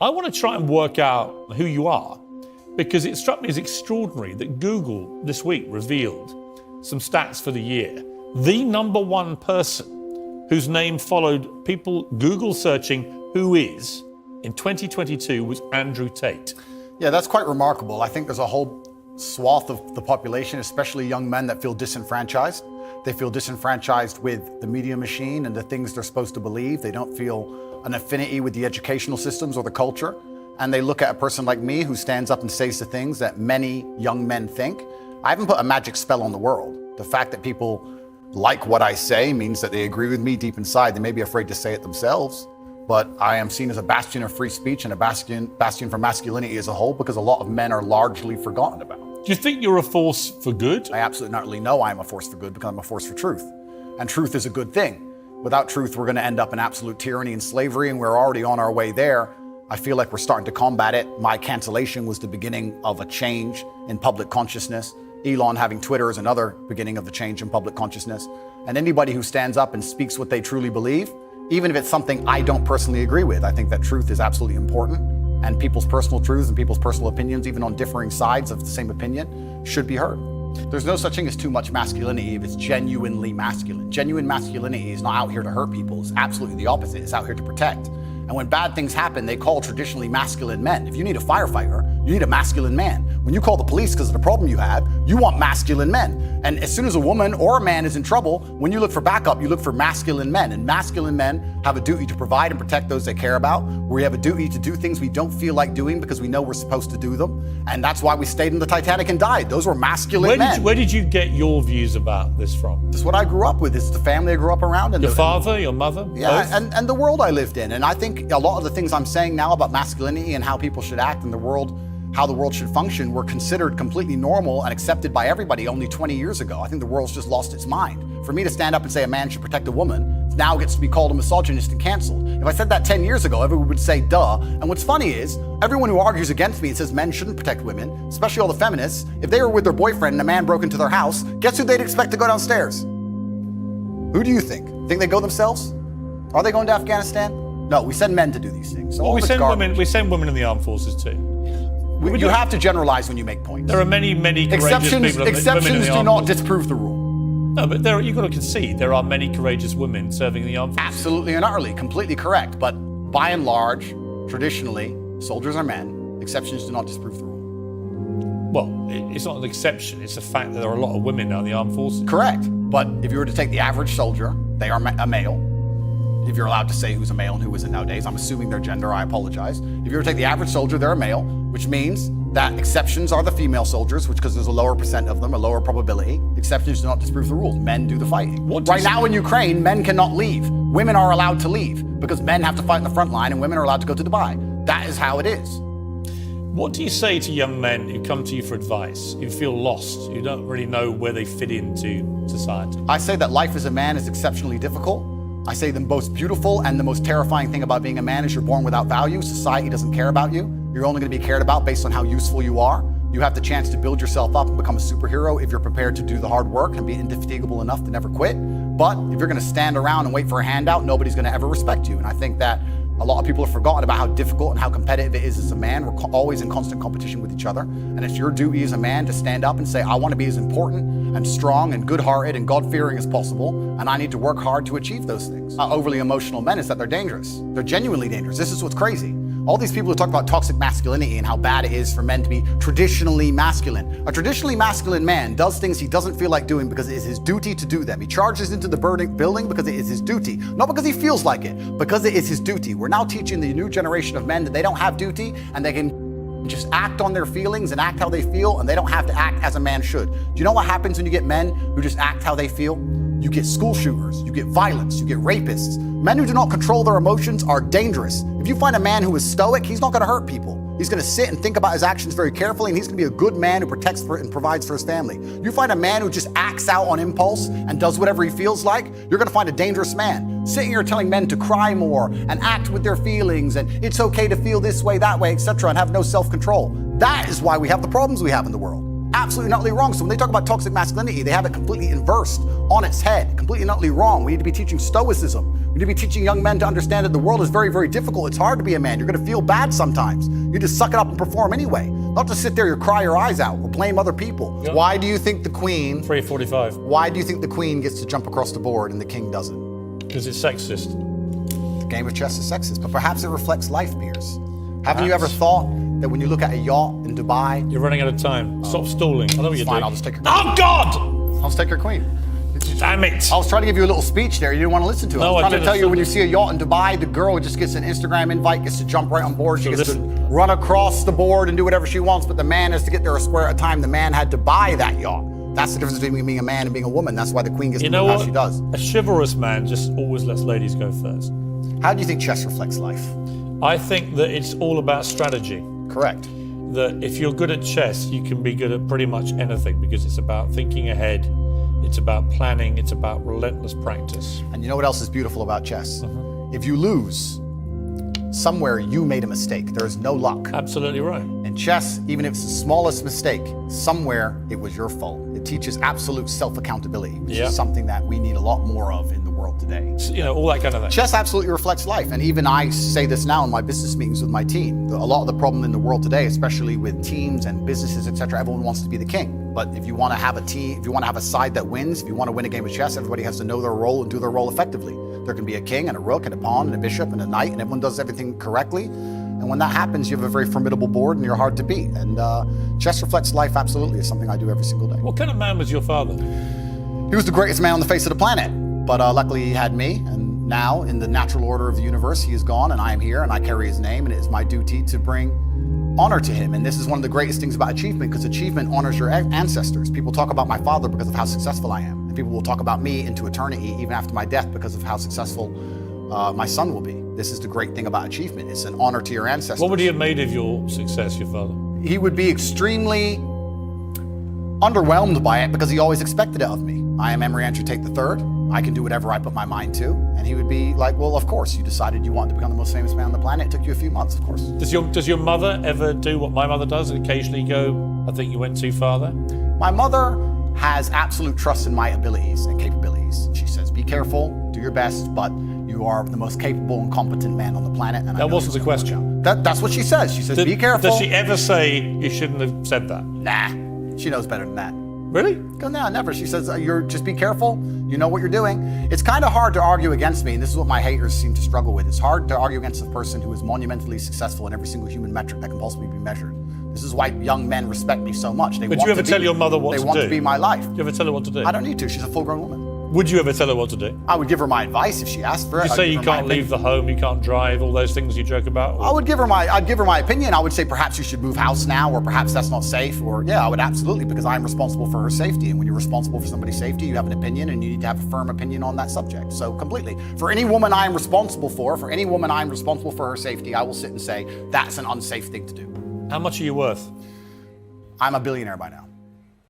I want to try and work out who you are because it struck me as extraordinary that Google this week revealed some stats for the year. The number one person whose name followed people Google searching who is in 2022 was Andrew Tate. Yeah, that's quite remarkable. I think there's a whole swath of the population, especially young men, that feel disenfranchised. They feel disenfranchised with the media machine and the things they're supposed to believe. They don't feel an affinity with the educational systems or the culture. And they look at a person like me who stands up and says the things that many young men think. I haven't put a magic spell on the world. The fact that people like what I say means that they agree with me deep inside. They may be afraid to say it themselves, but I am seen as a bastion of free speech and a bastion for masculinity as a whole, because a lot of men are largely forgotten about. Do you think you're a force for good? I absolutely not really know I'm a force for good, because I'm a force for truth. And truth is a good thing. Without truth, we're going to end up in absolute tyranny and slavery, and we're already on our way there. I feel like we're starting to combat it. My cancellation was the beginning of a change in public consciousness. Elon having Twitter is another beginning of the change in public consciousness. And anybody who stands up and speaks what they truly believe, even if it's something I don't personally agree with, I think that truth is absolutely important. And people's personal truths and people's personal opinions, even on differing sides of the same opinion, should be heard. There's no such thing as too much masculinity if it's genuinely masculine. Genuine masculinity is not out here to hurt people. It's absolutely the opposite. It's out here to protect. And when bad things happen, they call traditionally masculine men. If you need a firefighter, you need a masculine man. When you call the police because of the problem you have, you want masculine men. And as soon as a woman or a man is in trouble, when you look for backup, you look for masculine men. And masculine men have a duty to provide and protect those they care about. We have a duty to do things we don't feel like doing because we know we're supposed to do them. And that's why we stayed in the Titanic and died. Those were masculine men. Where did you get your views about this from? This is what I grew up with. This is the family I grew up around. And your father, your mother? Yeah, both? and the world I lived in. And I think a lot of the things I'm saying now about masculinity and how people should act in the world, how the world should function, were considered completely normal and accepted by everybody only 20 years ago. I think the world's just lost its mind. For me to stand up and say a man should protect a woman now gets to be called a misogynist and canceled. If I said that 10 years ago, everyone would say, duh. And what's funny is, everyone who argues against me and says men shouldn't protect women, especially all the feminists, if they were with their boyfriend and a man broke into their house, guess who they'd expect to go downstairs? Who do you think? Think they go themselves? Are they going to Afghanistan? No, we send men to do these things. So well, we send women in the armed forces too. You have to generalize when you make points. There are many courageous people. Exceptions do not disprove the rule. No, but you've got to concede there are many courageous women serving in the armed forces. Absolutely and utterly, completely correct. But by and large, traditionally, soldiers are men. Exceptions do not disprove the rule. Well, it's not an exception. It's a fact that there are a lot of women now in the armed forces. Correct. But if you were to take the average soldier, they are a male. If you're allowed to say who's a male and who isn't nowadays, I'm assuming their gender, I apologize. If you were to take the average soldier, they're a male, which means that exceptions are the female soldiers, which because there's a lower percent of them, a lower probability. Exceptions do not disprove the rules. Men do the fighting. Right now in Ukraine, men cannot leave. Women are allowed to leave because men have to fight in the front line and women are allowed to go to Dubai. That is how it is. What do you say to young men who come to you for advice, who feel lost, who don't really know where they fit into society? I say that life as a man is exceptionally difficult. I say the most beautiful and the most terrifying thing about being a man is you're born without value. Society doesn't care about you. You're only going to be cared about based on how useful you are. You have the chance to build yourself up and become a superhero if you're prepared to do the hard work and be indefatigable enough to never quit. But if you're going to stand around and wait for a handout, nobody's going to ever respect you. And I think that a lot of people have forgotten about how difficult and how competitive it is as a man. We're always in constant competition with each other. And it's your duty as a man to stand up and say, I want to be as important and strong and good-hearted and God-fearing as possible. And I need to work hard to achieve those things. Overly emotional men is that they're dangerous. They're genuinely dangerous. This is what's crazy. All these people who talk about toxic masculinity and how bad it is for men to be traditionally masculine. A traditionally masculine man does things he doesn't feel like doing because it is his duty to do them. He charges into the building because it is his duty. Not because he feels like it, because it is his duty. We're now teaching the new generation of men that they don't have duty and they can just act on their feelings and act how they feel, and they don't have to act as a man should. Do you know what happens when you get men who just act how they feel? You get school shooters, you get violence, you get rapists. Men who do not control their emotions are dangerous. If you find a man who is stoic, he's not going to hurt people. He's going to sit and think about his actions very carefully, and he's going to be a good man who protects and provides for his family. You find a man who just acts out on impulse and does whatever he feels like, you're going to find a dangerous man. Sitting here telling men to cry more and act with their feelings and it's okay to feel this way, that way, etc., and have no self-control. That is why we have the problems we have in the world. absolutely and utterly wrong. So when they talk about toxic masculinity, they have it completely inversed on its head, completely and utterly wrong. We need to be teaching stoicism. We need to be teaching young men to understand that the world is very, very difficult. It's hard to be a man. You're going to feel bad sometimes. You just suck it up and perform anyway. Not to sit there and cry your eyes out or blame other people. Yep. Why do you think the queen... 3:45. Why do you think the queen gets to jump across the board and the king doesn't? Because it's sexist. The game of chess is sexist, but perhaps it reflects life, Piers. Haven't you ever thought that when you look at a yacht in Dubai... You're running out of time. Stop stalling. I know what you're doing. I'll just take your... Oh, God! I'll just take your queen. Damn it. I was trying to give you a little speech there. You didn't want to listen to it. No, I was I trying to tell you when you see a yacht in Dubai, the girl just gets an Instagram invite, gets to jump right on board. She gets to run across the board and do whatever she wants, but the man has to get there a square at a time. The man had to buy that yacht. That's the difference between being a man and being a woman. That's why the queen gets to do how she does. A chivalrous man just always lets ladies go first. How do you think chess reflects life? I think that it's all about strategy. Correct. That if you're good at chess, you can be good at pretty much anything because it's about thinking ahead, it's about planning, it's about relentless practice. And you know what else is beautiful about chess? If you lose, somewhere you made a mistake. There is no luck. Absolutely right. In chess, even if it's the smallest mistake, somewhere it was your fault. It teaches absolute self-accountability, which is something that we need a lot more of in the world today. You know, all that kind of thing. Chess absolutely reflects life. And even I say this now in my business meetings with my team. A lot of the problem in the world today, especially with teams and businesses, etc., everyone wants to be the king. But if you want to have a team, if you want to have a side that wins, if you want to win a game of chess, everybody has to know their role and do their role effectively. There can be a king and a rook and a pawn and a bishop and a knight, and everyone does everything correctly. And when that happens, you have a very formidable board and you're hard to beat. And chess reflects life absolutely. It's something I do every single day. What kind of man was your father? He was the greatest man on the face of the planet. But luckily he had me. And now in the natural order of the universe, he is gone and I am here and I carry his name. And it is my duty to bring honor to him. And this is one of the greatest things about achievement, because achievement honors your ancestors. People talk about my father because of how successful I am. And people will talk about me into eternity, even after my death, because of how successful my son will be. This is the great thing about achievement. It's an honor to your ancestors. What would he have made of your success, your father? He would be extremely underwhelmed by it because he always expected it of me. I am Emery Andrew Tate III. I can do whatever I put my mind to. And he would be like, well, of course, you decided you wanted to become the most famous man on the planet. It took you a few months, of course. Does your mother ever do what my mother does and occasionally go, I think you went too far there? My mother has absolute trust in my abilities and capabilities. She says, be careful, do your best, but you are the most capable and competent man on the planet. And that wasn't the question. That's what she says. She says, be careful. Does she ever say you shouldn't have said that? Nah, she knows better than that. Really? No, never. She says, just be careful. You know what you're doing. It's kind of hard to argue against me, and this is what my haters seem to struggle with. It's hard to argue against a person who is monumentally successful in every single human metric that can possibly be measured. This is why young men respect me so much. Would you ever tell your mother what to do? They want to be my life. Do you ever tell her what to do? I don't need to. She's a full-grown woman. Would you ever tell her what to do? I would give her my advice if she asked for it. You say you can't leave the home, you can't drive, all those things you joke about? I'd give her my opinion. I would say perhaps you should move house now, or perhaps that's not safe, or yeah, I would absolutely, because I'm responsible for her safety. And when you're responsible for somebody's safety, you have an opinion and you need to have a firm opinion on that subject. So completely. For any woman I'm responsible for any woman I'm responsible for her safety, I will sit and say, that's an unsafe thing to do. How much are you worth? I'm a billionaire by now.